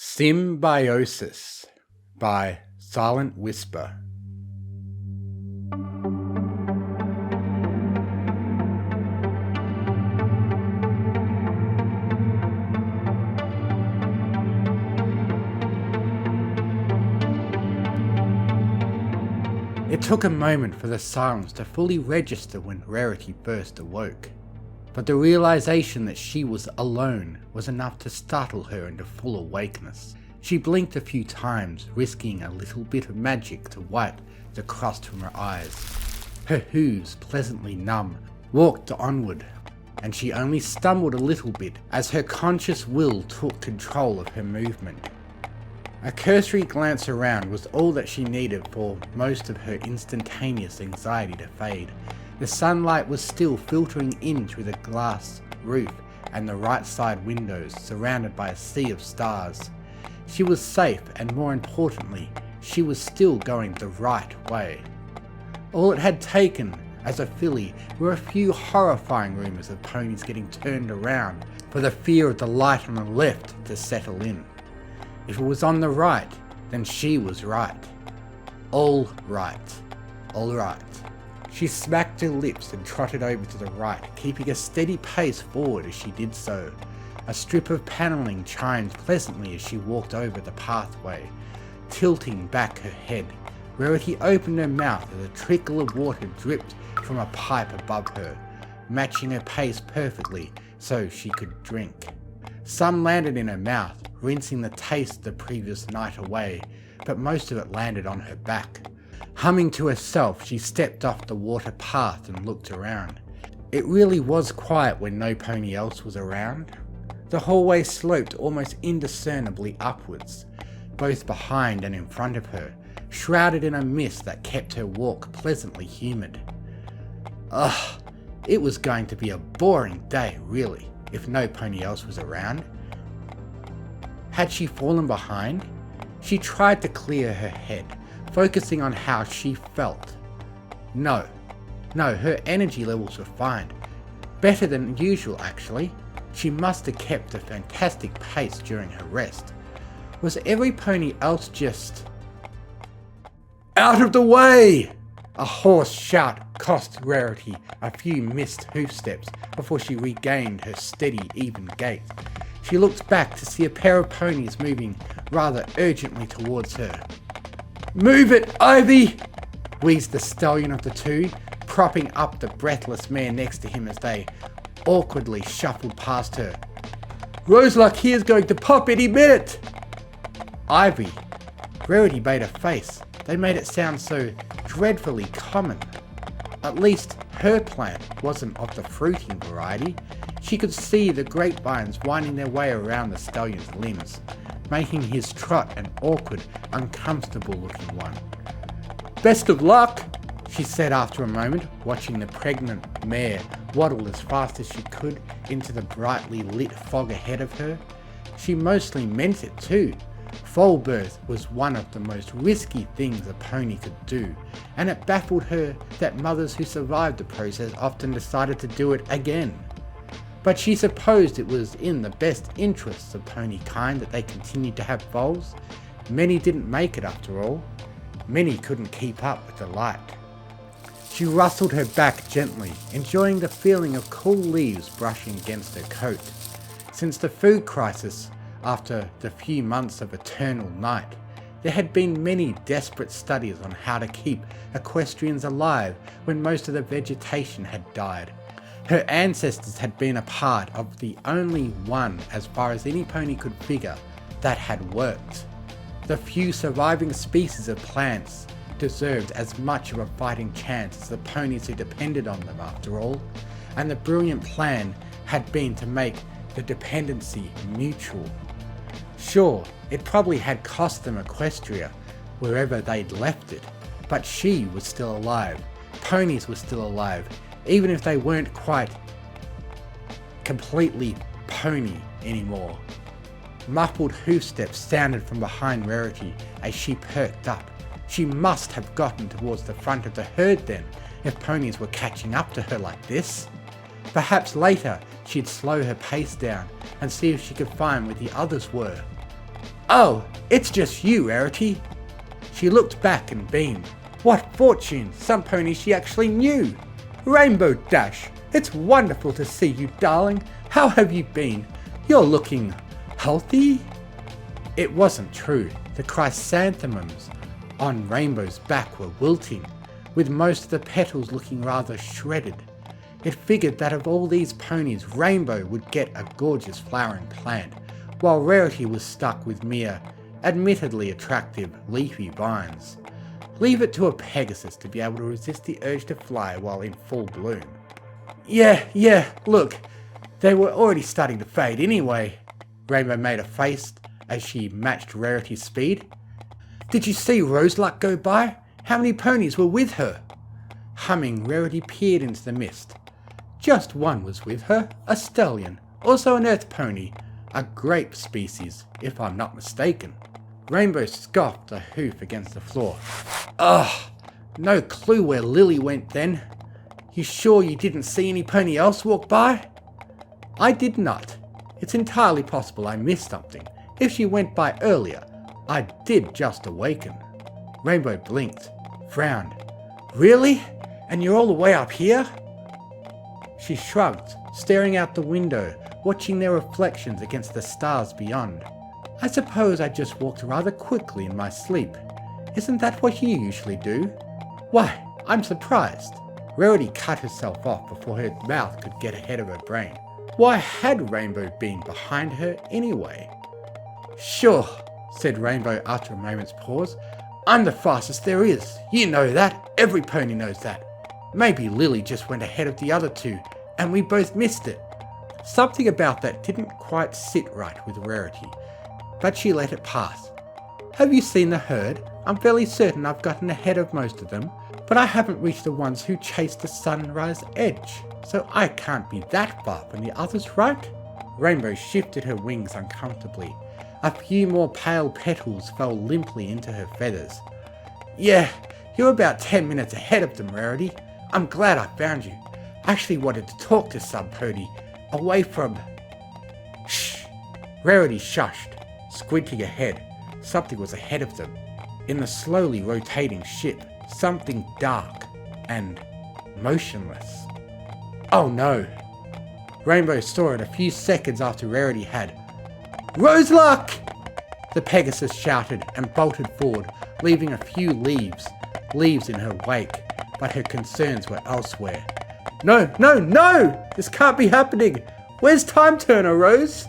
Symbiosis by Silent Whisper. It took a moment for the silence to fully register when Rarity first awoke, but the realization that she was alone was enough to startle her into full awakeness. She blinked a few times, risking a little bit of magic to wipe the crust from her eyes. Her hooves, pleasantly numb, walked onward, and she only stumbled a little bit as her conscious will took control of her movement. A cursory glance around was all that she needed for most of her instantaneous anxiety to fade. The sunlight was still filtering in through the glass roof and the right side windows, surrounded by a sea of stars. She was safe, and more importantly, she was still going the right way. All it had taken as a filly were a few horrifying rumours of ponies getting turned around for the fear of the light on the left to settle in. If it was on the right, then she was right. All right. All right. She smacked her lips and trotted over to the right, keeping a steady pace forward as she did so. A strip of panelling chimed pleasantly as she walked over the pathway. Tilting back her head, Rarity opened her mouth as a trickle of water dripped from a pipe above her, matching her pace perfectly so she could drink. Some landed in her mouth, rinsing the taste of the previous night away, but most of it landed on her back. Humming to herself, she stepped off the water path and looked around. It really was quiet when no pony else was around. The hallway sloped almost indiscernibly upwards, both behind and in front of her, shrouded in a mist that kept her walk pleasantly humid. Ugh, it was going to be a boring day, really, if no pony else was around. Had she fallen behind? She tried to clear her head, focusing on how she felt. No, her energy levels were fine. Better than usual, actually. She must have kept a fantastic pace during her rest. Was every pony else just... Out of the way! A hoarse shout cost Rarity a few missed hoof steps before she regained her steady, even gait. She looked back to see a pair of ponies moving rather urgently towards her. "Move it, Ivy!" wheezed the stallion of the two, propping up the breathless mare next to him as they awkwardly shuffled past her. "Roseluck here's going to pop any minute!" Ivy. Rarity made a face. They made it sound so dreadfully common. At least her plant wasn't of the fruiting variety. She could see the grapevines winding their way around the stallion's limbs, making his trot an awkward, uncomfortable-looking one. "Best of luck," she said after a moment, watching the pregnant mare waddle as fast as she could into the brightly lit fog ahead of her. She mostly meant it too. Foal birth was one of the most risky things a pony could do, and it baffled her that mothers who survived the process often decided to do it again. But she supposed it was in the best interests of pony kind that they continued to have foals. Many didn't make it after all. Many couldn't keep up with the light. She rustled her back gently, enjoying the feeling of cool leaves brushing against her coat. Since the food crisis, after the few months of eternal night, there had been many desperate studies on how to keep equestrians alive when most of the vegetation had died. Her ancestors had been a part of the only one, as far as any pony could figure, that had worked. The few surviving species of plants deserved as much of a fighting chance as the ponies who depended on them after all, and the brilliant plan had been to make the dependency mutual. Sure, it probably had cost them Equestria, wherever they'd left it, but she was still alive. Ponies were still alive, even if they weren't quite completely pony anymore. Muffled hoofsteps sounded from behind Rarity as she perked up. She must have gotten towards the front of the herd then, if ponies were catching up to her like this. Perhaps later she'd slow her pace down and see if she could find where the others were. Oh, it's just you, Rarity. She looked back and beamed. What fortune! Some ponies she actually knew. Rainbow Dash, it's wonderful to see you, darling. How have you been? You're looking healthy? It wasn't true. The chrysanthemums on Rainbow's back were wilting, with most of the petals looking rather shredded. It figured that of all these ponies, Rainbow would get a gorgeous flowering plant, while Rarity was stuck with mere, admittedly attractive, leafy vines. Leave it to a Pegasus to be able to resist the urge to fly while in full bloom. Yeah, look, they were already starting to fade anyway. Rainbow made a face as she matched Rarity's speed. Did you see Roseluck go by? How many ponies were with her? Humming, Rarity peered into the mist. Just one was with her, a stallion, also an earth pony, a grape species, if I'm not mistaken. Rainbow scoffed a hoof against the floor. Ugh, no clue where Lily went then. You sure you didn't see any pony else walk by? I did not. It's entirely possible I missed something. If she went by earlier, I did just awaken. Rainbow blinked, frowned. Really? And you're all the way up here? She shrugged, staring out the window, watching their reflections against the stars beyond. I suppose I just walked rather quickly in my sleep. Isn't that what you usually do? Why, I'm surprised. Rarity cut herself off before her mouth could get ahead of her brain. Why had Rainbow been behind her anyway? Sure, said Rainbow after a moment's pause. I'm the fastest there is. You know that. Every pony knows that. Maybe Lily just went ahead of the other two, and we both missed it. Something about that didn't quite sit right with Rarity, but she let it pass. Have you seen the herd? I'm fairly certain I've gotten ahead of most of them, but I haven't reached the ones who chased the sunrise edge, so I can't be that far from the others, right? Rainbow shifted her wings uncomfortably. A few more pale petals fell limply into her feathers. Yeah, you're about 10 minutes ahead of them, Rarity. I'm glad I found you. I actually wanted to talk to some pony, away from... Shh! Rarity shushed, squinting ahead. Something was ahead of them. In the slowly rotating ship, something dark and motionless. Oh no! Rainbow saw it a few seconds after Rarity had. Roseluck! The Pegasus shouted and bolted forward, leaving a few leaves in her wake, but her concerns were elsewhere. No! This can't be happening! Where's Time Turner, Rose?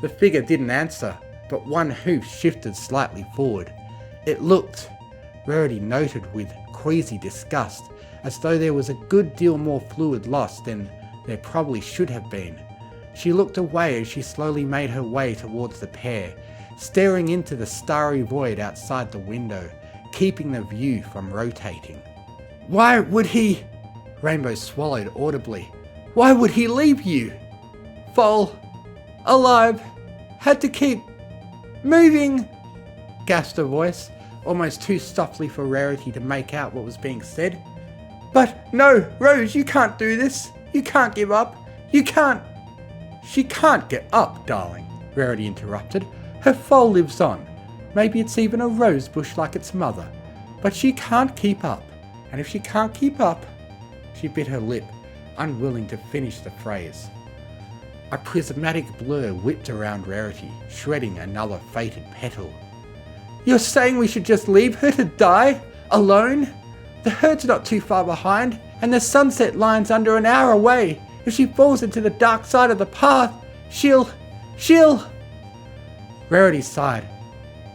The figure didn't answer, but one hoof shifted slightly forward. It looked, Rarity noted with queasy disgust, as though there was a good deal more fluid lost than there probably should have been. She looked away as she slowly made her way towards the pair, staring into the starry void outside the window, keeping the view from rotating. Why would he... Rainbow swallowed audibly. Why would he leave you? Foal. Alive. Had to keep... moving, gasped a voice, almost too softly for Rarity to make out what was being said. But no, Rose, you can't do this. You can't give up. You can't... She can't get up, darling, Rarity interrupted. Her foal lives on. Maybe it's even a rose bush like its mother. But she can't keep up. And if she can't keep up... She bit her lip, unwilling to finish the phrase. A prismatic blur whipped around Rarity, shredding another fated petal. You're saying we should just leave her to die? Alone? The herd's not too far behind, and the sunset line's under an hour away. If she falls into the dark side of the path, she'll... Rarity sighed.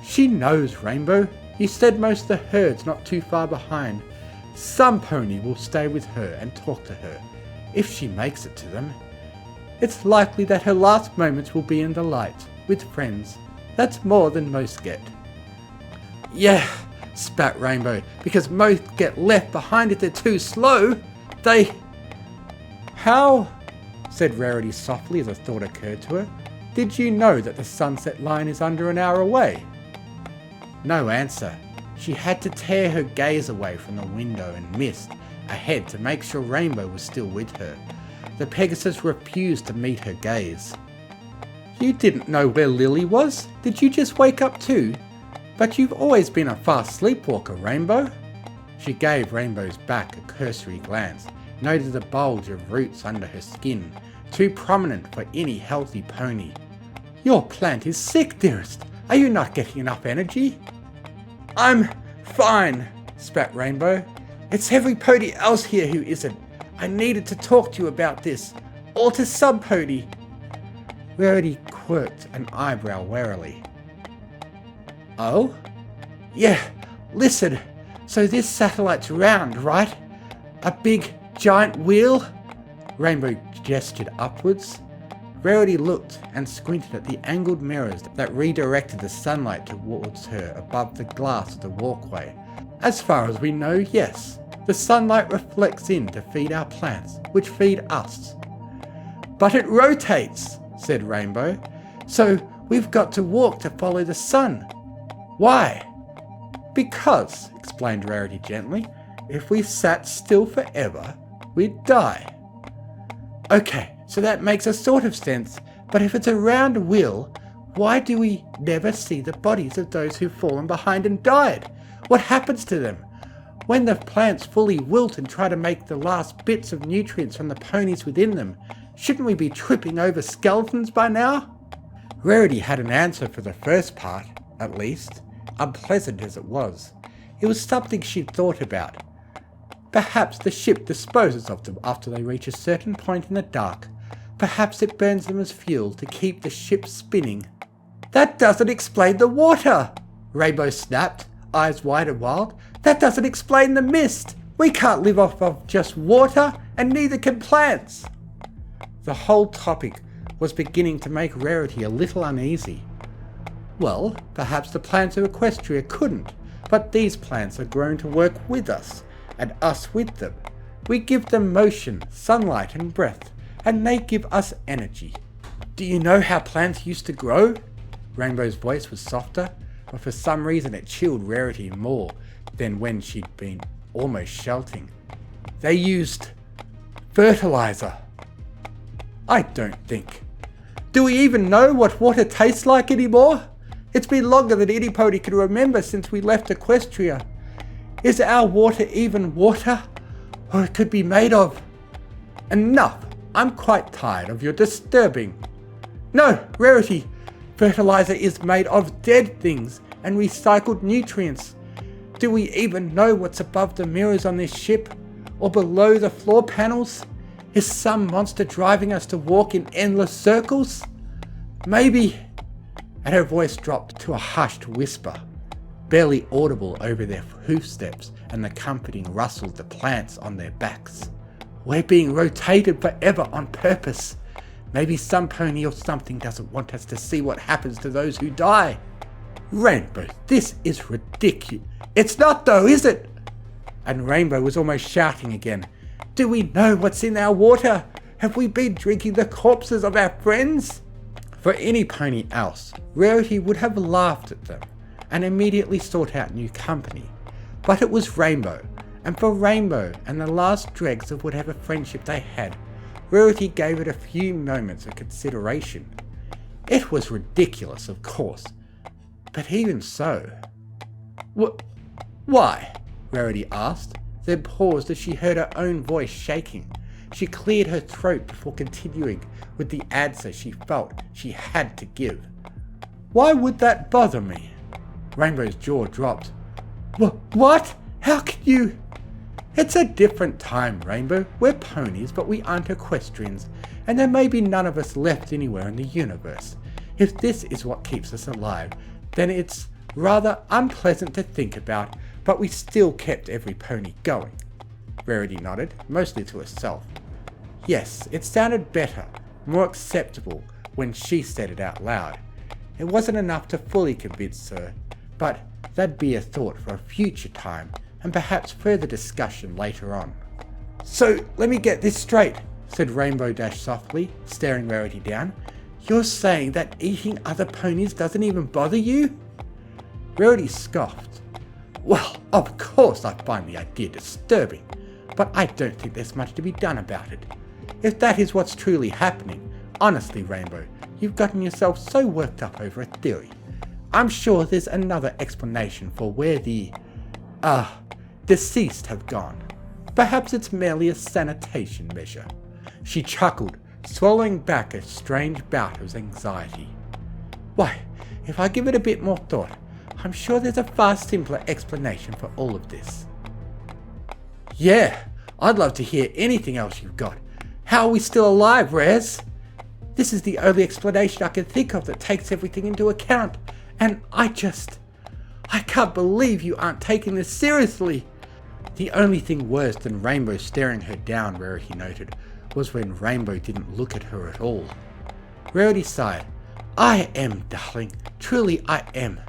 She knows, Rainbow. You said most of the herd's not too far behind. Some pony will stay with her and talk to her, if she makes it to them. It's likely that her last moments will be in the light, with friends. That's more than most get. Yeah, spat Rainbow, because most get left behind if they're too slow. They... How? Said Rarity softly as a thought occurred to her. Did you know that the sunset line is under an hour away? No answer. She had to tear her gaze away from the window and mist ahead to make sure Rainbow was still with her. The Pegasus refused to meet her gaze. You didn't know where Lily was? Did you just wake up too? But you've always been a fast sleepwalker, Rainbow. She gave Rainbow's back a cursory glance, noted the bulge of roots under her skin, too prominent for any healthy pony. Your plant is sick, dearest. Are you not getting enough energy? I'm fine, spat Rainbow. It's everybody else here who isn't. I needed to talk to you about this. Or to some pony. Rarity quirked an eyebrow warily. Oh? Yeah, listen. So this satellite's round, right? A big, giant wheel? Rainbow gestured upwards. Rarity looked and squinted at the angled mirrors that redirected the sunlight towards her above the glass of the walkway. As far as we know, yes. The sunlight reflects in to feed our plants, which feed us. But it rotates, said Rainbow. So we've got to walk to follow the sun. Why? Because, explained Rarity gently, if we sat still forever, we'd die. Okay, so that makes a sort of sense, but if it's a round wheel, why do we never see the bodies of those who've fallen behind and died? What happens to them? When the plants fully wilt and try to make the last bits of nutrients from the ponies within them, shouldn't we be tripping over skeletons by now? Rarity had an answer for the first part, at least, unpleasant as it was. It was something she'd thought about. Perhaps the ship disposes of them after they reach a certain point in the dark. Perhaps it burns them as fuel to keep the ship spinning. That doesn't explain the water! Rainbow snapped, eyes wide and wild. That doesn't explain the mist! We can't live off of just water, and neither can plants! The whole topic was beginning to make Rarity a little uneasy. Well, perhaps the plants of Equestria couldn't, but these plants are grown to work with us, and us with them. We give them motion, sunlight and breath, and they give us energy. Do you know how plants used to grow? Rainbow's voice was softer, but for some reason it chilled Rarity more than when she'd been almost shouting. They used fertilizer. I don't think. Do we even know what water tastes like anymore? It's been longer than any pony can remember since we left Equestria. Is our water even water? Or it could be made of... Enough! I'm quite tired of your disturbing. No, Rarity! Fertilizer is made of dead things and recycled nutrients. Do we even know what's above the mirrors on this ship? Or below the floor panels? Is some monster driving us to walk in endless circles? Maybe... And her voice dropped to a hushed whisper, barely audible over their hoofsteps and the comforting rustle of the plants on their backs. We're being rotated forever on purpose. Maybe some pony or something doesn't want us to see what happens to those who die. Rainbow, this is ridiculous. It's not though, is it? And Rainbow was almost shouting again. Do we know what's in our water? Have we been drinking the corpses of our friends? For any pony else, Rarity would have laughed at them and immediately sought out new company. But it was Rainbow, and for Rainbow and the last dregs of whatever friendship they had, Rarity gave it a few moments of consideration. It was ridiculous, of course, but even so... Why? Rarity asked, then paused as she heard her own voice shaking. She cleared her throat before continuing with the answer she felt she had to give. Why would that bother me? Rainbow's jaw dropped. What? How can you... It's a different time, Rainbow. We're ponies, but we aren't equestrians, and there may be none of us left anywhere in the universe. If this is what keeps us alive, then it's rather unpleasant to think about, but we still kept every pony going. Rarity nodded, mostly to herself. Yes, it sounded better, more acceptable when she said it out loud. It wasn't enough to fully convince her, but that'd be a thought for a future time, and perhaps further discussion later on. So, let me get this straight, said Rainbow Dash softly, staring Rarity down. You're saying that eating other ponies doesn't even bother you? Rarity scoffed. Well, of course I find the idea disturbing, but I don't think there's much to be done about it. If that is what's truly happening, Honestly, Rainbow, you've gotten yourself so worked up over a theory. I'm sure there's another explanation for where the, deceased have gone. Perhaps it's merely a sanitation measure. She chuckled, swallowing back a strange bout of anxiety. Why, if I give it a bit more thought, I'm sure there's a far simpler explanation for all of this. Yeah, I'd love to hear anything else you've got. How are we still alive, Rez? This is the only explanation I can think of that takes everything into account, and I can't believe you aren't taking this seriously. The only thing worse than Rainbow staring her down, Rarity noted, was when Rainbow didn't look at her at all. Rarity sighed. I am, darling. Truly I am.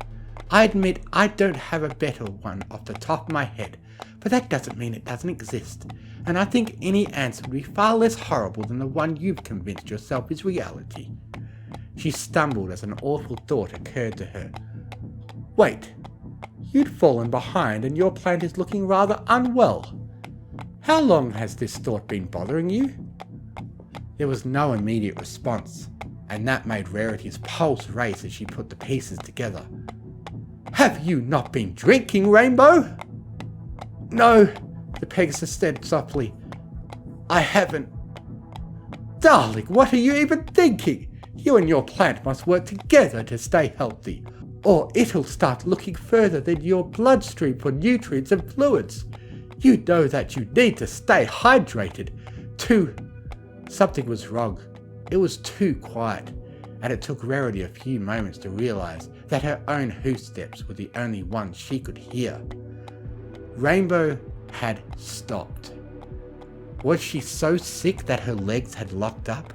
I admit I don't have a better one off the top of my head, but that doesn't mean it doesn't exist, and I think any answer would be far less horrible than the one you've convinced yourself is reality. She stumbled as an awful thought occurred to her. Wait, you'd fallen behind and your plant is looking rather unwell. How long has this thought been bothering you? There was no immediate response, and that made Rarity's pulse race as she put the pieces together. Have you not been drinking, Rainbow? No, the Pegasus said softly. I haven't. Darling, what are you even thinking? You and your plant must work together to stay healthy, or it'll start looking further than your bloodstream for nutrients and fluids. You know that you need to stay hydrated. Something was wrong. It was too quiet, and it took Rarity a few moments to realise that her own hoofsteps were the only ones she could hear. Rainbow had stopped. Was she so sick that her legs had locked up?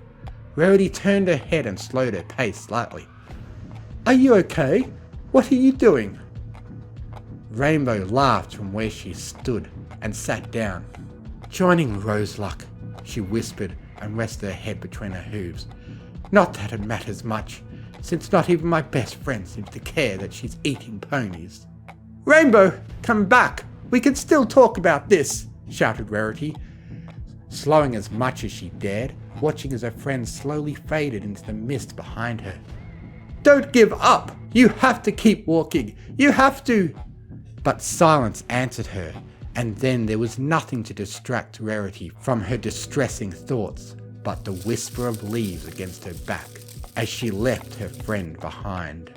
Rarity turned her head and slowed her pace slightly. Are you okay? What are you doing? Rainbow laughed from where she stood and sat down. Joining Roseluck, she whispered and rested her head between her hooves. Not that it matters much, since not even my best friend seems to care that she's eating ponies. Rainbow, come back! We can still talk about this, shouted Rarity, slowing as much as she dared, watching as her friend slowly faded into the mist behind her. Don't give up! You have to keep walking! You have to! But silence answered her, and then there was nothing to distract Rarity from her distressing thoughts but the whisper of leaves against her back as she left her friend behind.